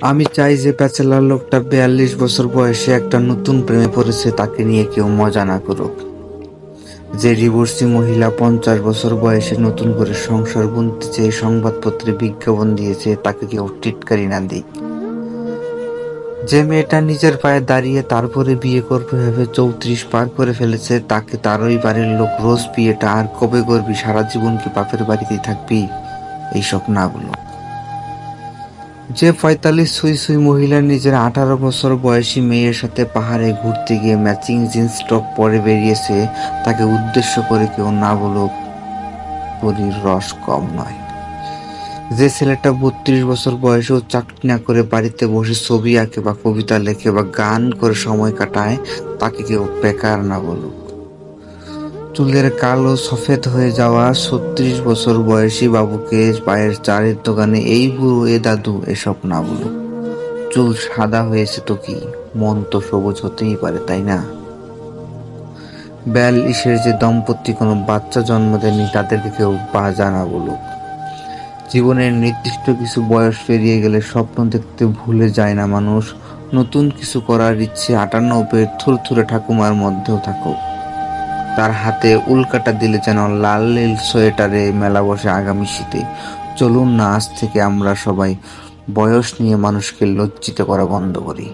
আমি চাই যে ব্যাচেলর লোকটা 42 বছর বয়সে একটা নতুন প্রেমে পড়েছে তাকে নিয়ে কেউ মজা না করুক। যে ডিভোর্সি মহিলা 50 বছর বয়সে নতুন করে সংসার বুনতে চেয়ে সংবাদপত্রে বিজ্ঞাপন দিয়েছে তাকে কেউ টিটকারি না দিক। যে মেয়েটা নিজের পায়ে দাঁড়িয়ে তারপরে বিয়ে করবে ভেবে 34 পার করে ফেলেছে তাকে তারই বাড়ির লোক রোজ বিয়েটা আর কবে করবি, সারা জীবন কি বাপের বাড়িতেই থাকবি, এইসব না বলো। যে 45 ছুঁই ছুঁই মহিলা নিজের 18 বছর বয়সী মেয়ের সাথে পাহাড়ে ঘুরতে গিয়ে ম্যাচিং জিন্স টপ পরে বেরিয়েছে তাকে উদ্দেশ্য করে কেউ না বলুক, পরীর রস কম নয়। যে ছেলেটা 32 বছর বয়সেও চাকরি না করে বাড়িতে বসে ছবি আঁকে বা কবিতা লেখে বা গান করে সময় কাটায় তাকে কেউ বেকার না বলুক। চুলের কালো সফেদ হয়ে যাওয়া 36 বছর বয়সী বাবুকে পায়ের চায়ের দোকানে এই বুড়ো এ দাদু এসব না বলুক। চুল সাদা হয়েছে তো কি, মন তো সবুজ হতেই পারে, তাই না? 42-এর যে দম্পতি কোনো বাচ্চা জন্ম দেয়নি তাদেরকে কেউ বাজা না বলুক। জীবনের নির্দিষ্ট কিছু বয়স পেরিয়ে গেলে স্বপ্ন দেখতে ভুলে যায় না মানুষ, নতুন কিছু করার ইচ্ছে 98-এর থুরথুরে ঠাকুমার মধ্যেও থাকুক। তার হাতে উল্কাটা দিলে যেন লাল নীল সোয়েটারে মেলা বসে আগামী শীতে। চলুন না আজ থেকে আমরা সবাই বয়স নিয়ে মানুষকে লজ্জিত করা বন্ধ করি।